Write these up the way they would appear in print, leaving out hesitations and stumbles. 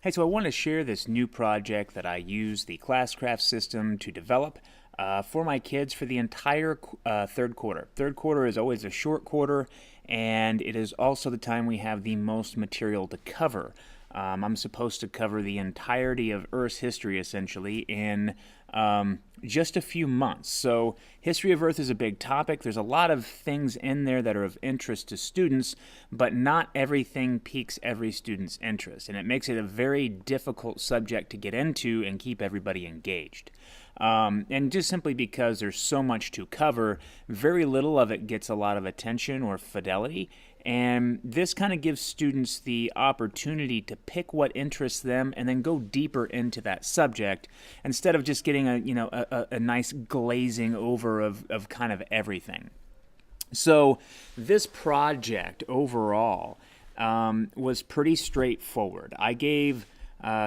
Hey, so I want to share this new project that I use the ClassCraft system to develop for my kids for the entire third quarter. Third quarter is always a short quarter, and it is also the time we have the most material to cover. I'm supposed to cover the entirety of Earth's history, essentially, in just a few months. So history of Earth is a big topic. There's a lot of things in there that are of interest to students, but not everything piques every student's interest, and it makes it a very difficult subject to get into and keep everybody engaged. And just simply because there's so much to cover, very little of it gets a lot of attention or fidelity. And this kind of gives students the opportunity to pick what interests them and then go deeper into that subject instead of just getting a nice glazing over of kind of everything. So this project overall was pretty straightforward. I gave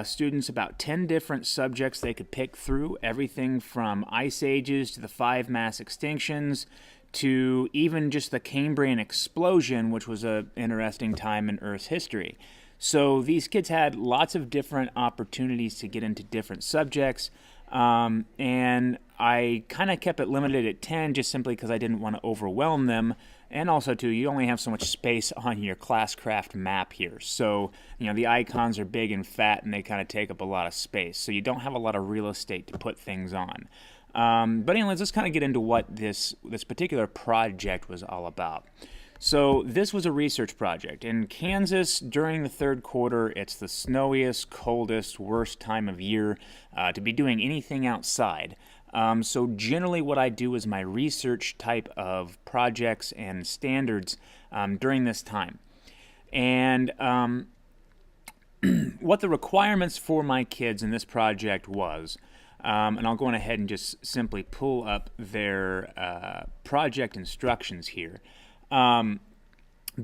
students about 10 different subjects they could pick through, everything from ice ages to the 5 mass extinctions to even just the Cambrian Explosion, which was an interesting time in Earth's history. So these kids had lots of different opportunities to get into different subjects, and I kind of kept it limited at 10 just simply because I didn't want to overwhelm them. And also, too, you only have so much space on your ClassCraft map here. So, the icons are big and fat, and they kind of take up a lot of space. So you don't have a lot of real estate to put things on. But anyways, let's kind of get into what this particular project was all about. So this was a research project. In Kansas, during the third quarter, it's the snowiest, coldest, worst time of year to be doing anything outside. So generally what I do is my research type of projects and standards during this time. And what the requirements for my kids in this project was, and I'll go on ahead and just simply pull up their project instructions here.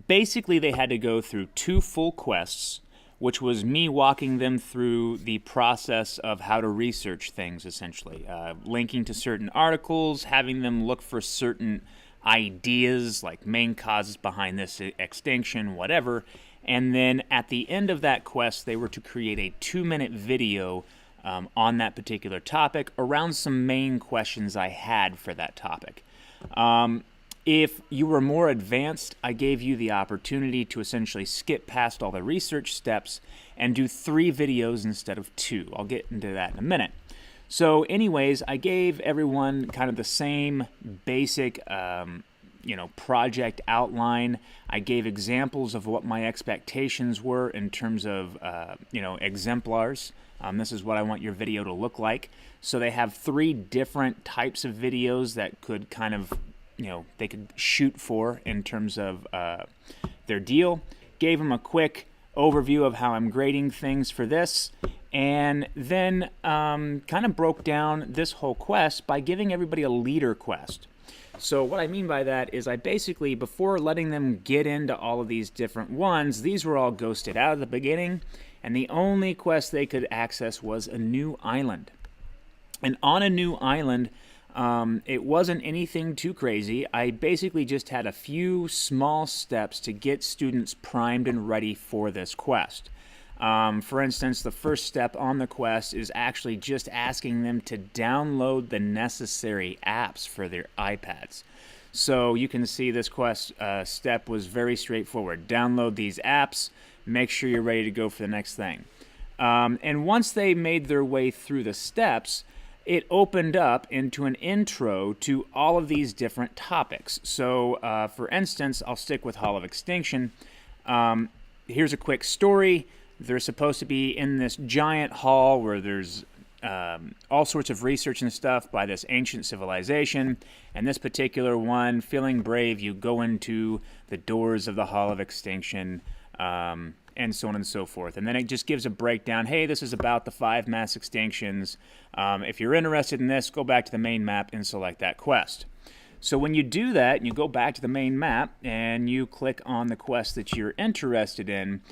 Basically, they had to go through 2 full quests, which was me walking them through the process of how to research things, essentially. Linking to certain articles, having them look for certain ideas, like main causes behind this extinction, whatever. And then at the end of that quest, they were to create a 2-minute video on that particular topic around some main questions I had for that topic. If you were more advanced, I gave you the opportunity to essentially skip past all the research steps and do 3 videos instead of 2. I'll get into that in a minute. So anyways, I gave everyone kind of the same basic project outline. I gave examples of what my expectations were in terms of exemplars. This is what I want your video to look like. So they have 3 different types of videos that could kind of, they could shoot for in terms of their deal. Gave them a quick overview of how I'm grading things for this, and then kind of broke down this whole quest by giving everybody a leader quest. So what I mean by that is I basically, before letting them get into all of these different ones, these were all ghosted out at the beginning, and the only quest they could access was a new island. And on a new island, it wasn't anything too crazy. I basically just had a few small steps to get students primed and ready for this quest. For instance, the first step on the quest is actually just asking them to download the necessary apps for their iPads. So you can see this quest step was very straightforward. Download these apps, make sure you're ready to go for the next thing. And once they made their way through the steps, it opened up into an intro to all of these different topics. So, for instance, I'll stick with Hall of Extinction. Here's a quick story. They're supposed to be in this giant hall where there's all sorts of research and stuff by this ancient civilization. And this particular one, feeling brave, you go into the doors of the Hall of Extinction, and so on and so forth. And then it just gives a breakdown. Hey, this is about the 5 mass extinctions. If you're interested in this, go back to the main map and select that quest. So when you do that, and you go back to the main map and you click on the quest that you're interested in,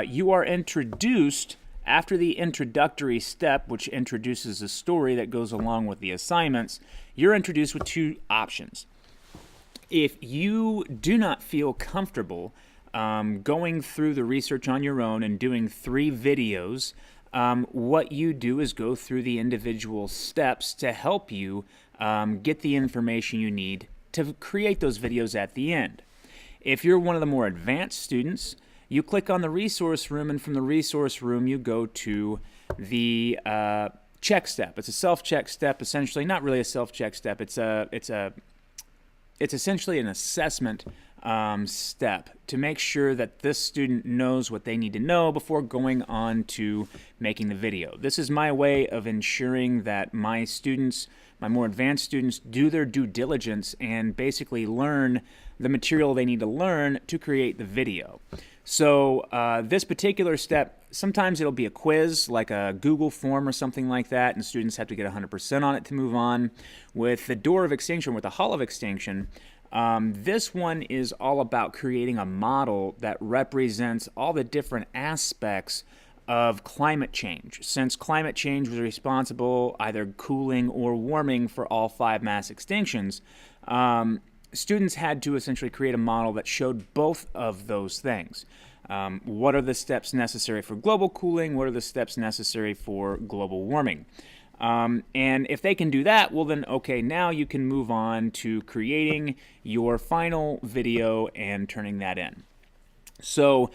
you are introduced after the introductory step, which introduces a story that goes along with the assignments. You're introduced with 2 options. If you do not feel comfortable going through the research on your own and doing 3 videos, what you do is go through the individual steps to help you get the information you need to create those videos at the end. If you're one of the more advanced students, you click on the resource room, and from the resource room you go to the check step. It's a self-check step, essentially. Not really a self-check step. It's essentially an assessment step to make sure that this student knows what they need to know before going on to making the video. This is my way of ensuring that my students, my more advanced students, do their due diligence and basically learn the material they need to learn to create the video. So this particular step, sometimes it'll be a quiz, like a Google form or something like that, and students have to get 100% on it to move on. With the door of extinction, with the Hall of Extinction, this one is all about creating a model that represents all the different aspects of climate change, since climate change was responsible either cooling or warming for all 5 mass extinctions. Students had to essentially create a model that showed both of those things. What are the steps necessary for global cooling? What are the steps necessary for global warming? And if they can do that, well then, okay, now you can move on to creating your final video and turning that in. So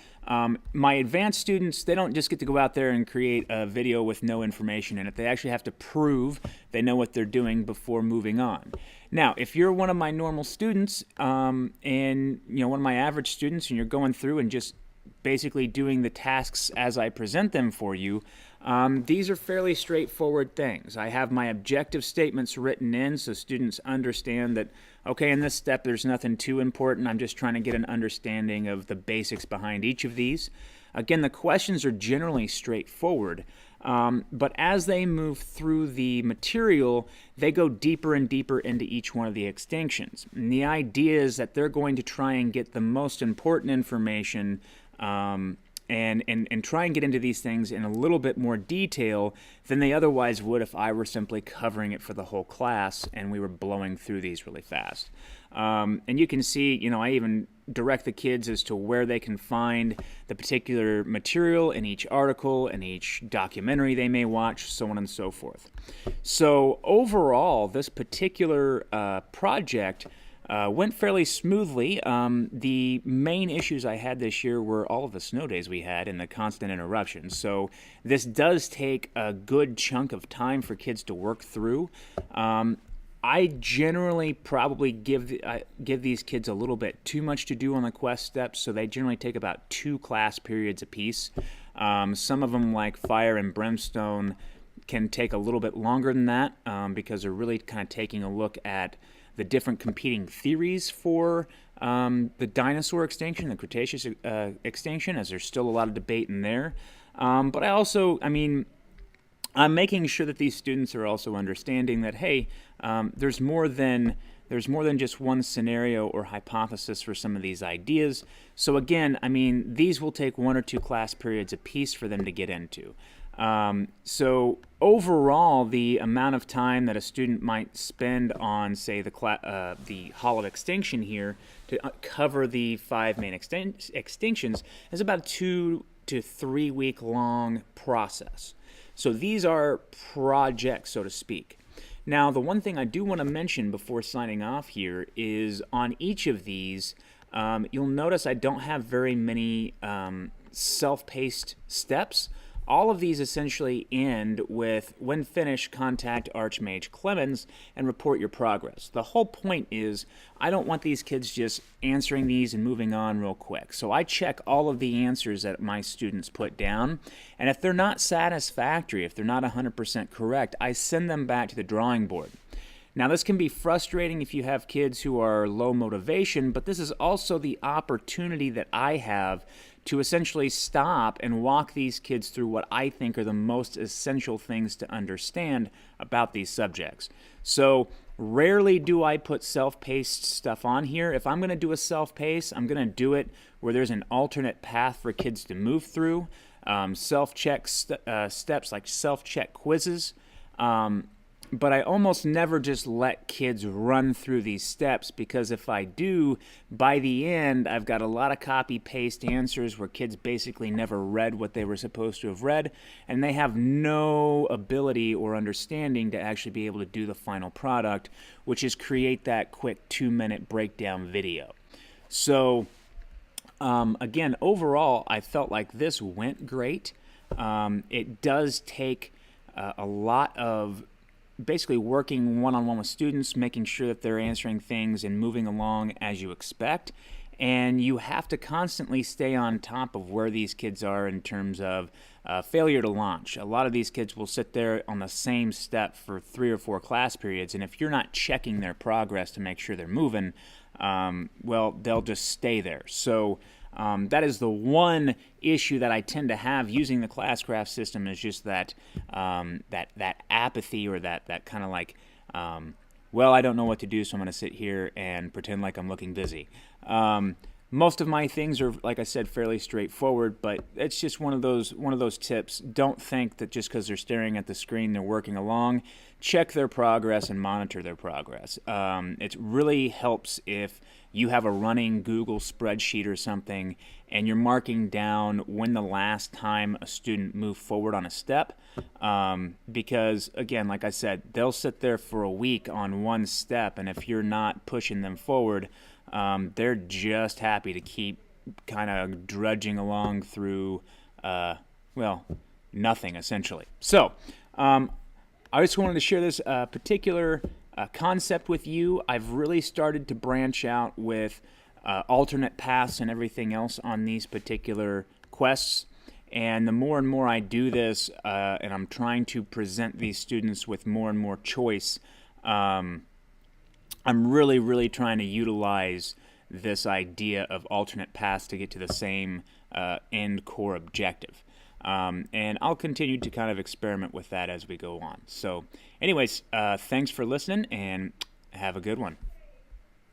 my advanced students, they don't just get to go out there and create a video with no information in it. They actually have to prove they know what they're doing before moving on. Now, if you're one of my normal students and one of my average students, and you're going through and just basically doing the tasks as I present them for you, these are fairly straightforward things. I have my objective statements written in so students understand that, okay, in this step there's nothing too important. I'm just trying to get an understanding of the basics behind each of these. Again, the questions are generally straightforward, but as they move through the material, they go deeper and deeper into each one of the extinctions. And the idea is that they're going to try and get the most important information and try and get into these things in a little bit more detail than they otherwise would if I were simply covering it for the whole class and we were blowing through these really fast. And you can see, I even direct the kids as to where they can find the particular material in each article, in each documentary they may watch, so on and so forth. So overall, this particular project went fairly smoothly. The main issues I had this year were all of the snow days we had and the constant interruptions. So this does take a good chunk of time for kids to work through. I generally probably give these kids a little bit too much to do on the quest steps, so they generally take about 2 class periods apiece. Some of them, like Fire and Brimstone, can take a little bit longer than that because they're really kind of taking a look at the different competing theories for the dinosaur extinction, the Cretaceous extinction, as there's still a lot of debate in there. But I'm making sure that these students are also understanding that, hey, there's more than just one scenario or hypothesis for some of these ideas. So again, these will take 1 or 2 class periods apiece for them to get into. So overall, the amount of time that a student might spend on, say, the Hall of Extinction here to cover the 5 main extinctions is about a 2 to 3 week long process. So these are projects, so to speak. Now, the one thing I do want to mention before signing off here is on each of these, you'll notice I don't have very many self-paced steps. All of these essentially end with, when finished, contact Archmage Clemens and report your progress. The whole point is I don't want these kids just answering these and moving on real quick. So I check all of the answers that my students put down, and if they're not satisfactory, if they're not 100% correct, I send them back to the drawing board. Now, this can be frustrating if you have kids who are low motivation, but this is also the opportunity that I have to essentially stop and walk these kids through what I think are the most essential things to understand about these subjects. So rarely do I put self-paced stuff on here. If I'm going to do a self-pace, I'm going to do it where there's an alternate path for kids to move through. Self-check steps like self-check quizzes. but I almost never just let kids run through these steps, because if I do, by the end, I've got a lot of copy-paste answers where kids basically never read what they were supposed to have read, and they have no ability or understanding to actually be able to do the final product, which is create that quick 2-minute breakdown video. So, again, overall, I felt like this went great. It does take a lot of basically working one-on-one with students, making sure that they're answering things and moving along as you expect. And you have to constantly stay on top of where these kids are in terms of failure to launch. A lot of these kids will sit there on the same step for 3 or 4 class periods, and if you're not checking their progress to make sure they're moving, well, they'll just stay there. So that is the one issue that I tend to have using the ClassCraft system, is just that that apathy, or that kind of like, well, I don't know what to do, so I'm going to sit here and pretend like I'm looking busy. Most of my things are, like I said, fairly straightforward, but it's just one of those tips. Don't think that just because they're staring at the screen they're working along. Check their progress and monitor their progress. It really helps if you have a running Google spreadsheet or something and you're marking down when the last time a student moved forward on a step, because again, like I said, they'll sit there for a week on one step, and if you're not pushing them forward, they're just happy to keep kind of drudging along through, well, nothing essentially. So I just wanted to share this particular concept with you. I've really started to branch out with alternate paths and everything else on these particular quests. And the more and more I do this, and I'm trying to present these students with more and more choice, I'm really, really trying to utilize this idea of alternate paths to get to the same end core objective. And I'll continue to kind of experiment with that as we go on. So anyways, thanks for listening, and have a good one.